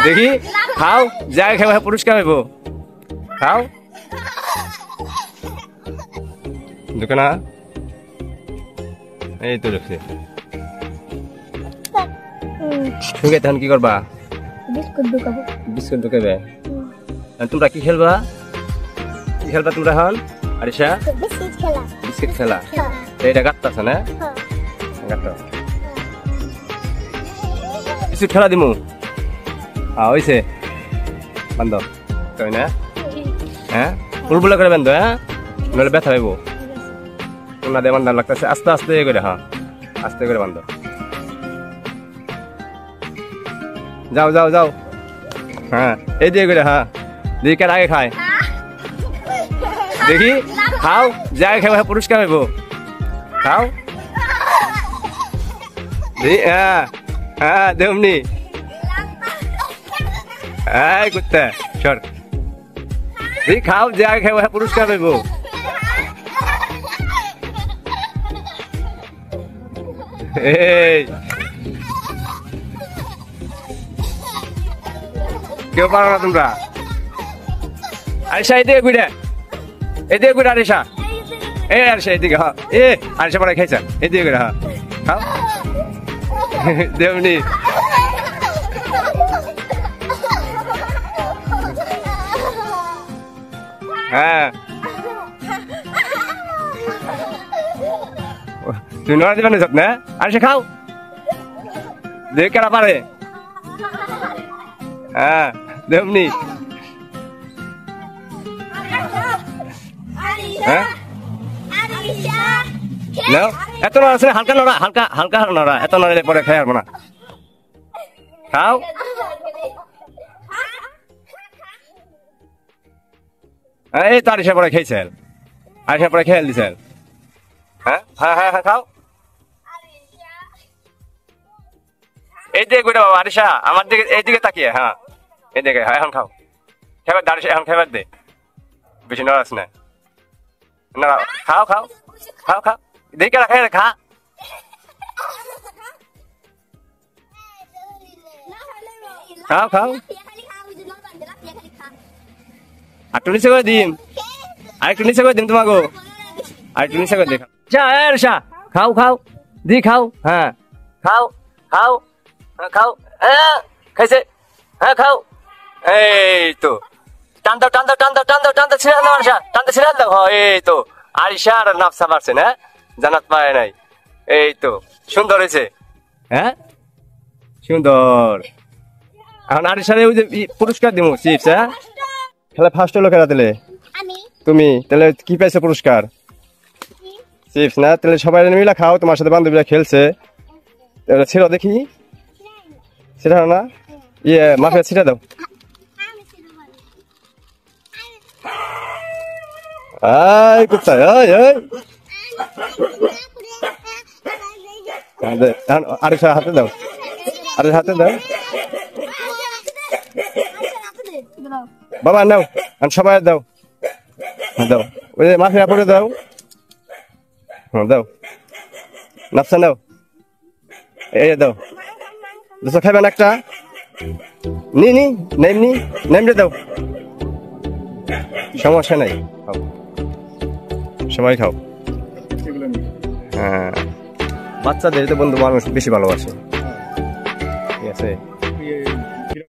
দেখি খাও, যাই খাও পুরস্কার হইব। খাও দোকানা এই তো রেখে ঠিক আছে। তখন কি করবা? বিস্কুট ঢুকাবে। তোমরা কি খেলবা? কি খেলবা তোমরা এখন? আরিশা বিস্কিট খেলা। এইটা গাঁটতাছ না? বিস্কুট খেলা দিমু। হইছে বান্ধ তাই না? হ্যাঁ উলবুলা করে বান্ধ। হ্যাঁ নইলে ব্যথা পাইব। তোমরা দিয়ে বান্ধা লাগতেছে। আস্তে আস্তে করে। হ্যাঁ আস্তে করে বান্ধ। যাও যাও যাও। হ্যাঁ এই দিয়ে করে। হ্যাঁ দেখি কার আগে খায়। দেখি খাও, যাই খাও পুরস্কার হইব। খাও দেখি। হ্যাঁ হ্যাঁ দেমনি। এই কুত্তা সর। দেখি খাও, যাই খাও পুরস্কার হইব। এই কেউ পারো না তোমরা। আরিশা এদিকে ঘুরে, এদিকে ঘুরে আরিশা। এই আরিশা এদিকে। হ্যাঁ এ আরিশা পরে খাইছা এদিকে ঘুরে। হ্যাঁ খাও দেমনি। হ্যাঁ তুই নড়া দিবা না? আরিশা খাও, দেখ কেনা পারে। হ্যাঁ দেমনি। হ্যাঁ এত নড়া আছে, হালকা নড়া, হালকা হালকা নড়া। এত নড়ালে পরে খাই আসবো না। খাও এই তো আরিশা পরে খেয়েছে। আরিশা পরে খেয়াল দিছে। হ্যাঁ হ্যাঁ হ্যাঁ হ্যাঁ খাও। এই দিকে ঘুরে বাবা আরিশা, আমার দিকে এই দিকে তাকিয়ে। হ্যাঁ এই দিকে। হ্যাঁ এখন খাও। খেবার দে আরিশা, এখন খেবার দে। বেশি নড়াস না। না খাও খাও খাও খাও। দেখে রাখা খা। খাও খাও। আর টুনিসে করে দিম। আরেকটু নিচে করে দিম তোমাকে। আরেকটু নিচে করে দেখ। আরিশা খাও খাও দি খাও। হ্যাঁ খাও খাও খাও। হ্যাঁ খাইছে। হ্যাঁ খাও। এই তো টান দাও টান দাও টান দাও টান দাও টান দাও ছিড়ে দাও আরিশা, টানতে ছিড়ে দাও। এই তো আরিশা আর নাফসা পারছে না, জানাত পায় নাই। এই তো সুন্দর হয়েছে। হ্যাঁ সুন্দর। এখন আরিশারে ওই যে পুরস্কার দিব চিপস। হ্যাঁ খেলা ফার্স্ট হলো খেলা দিলে তুমি, তাহলে কি পাইছো পুরস্কার? চিপস না? তাহলে সবাই মিলে খাও। তোমার সাথে বান্ধবীরা খেলছে। ছিড়ো দেখি। ছিড়া না? ইয়ে মাফিয়া ছিড়া দাও। এই কোথায়? আরিশা হাতে দাও, আরিশা হাতে দাও। বাবা নাও, সবাই দাও। দাও ওই যে মাফিয়া পরে দাও। হ্যাঁ দাও। নাফসা নাও। এই দাও। দুশো খাবেন একটা? নি নি নেমনি নেমরে দাও। সমস্যা নাই, খাও সবাই খাও। হ্যাঁ বাচ্চাদের তো বন্ধু মানুষ বেশি ভালোবাসে। ঠিক আছে।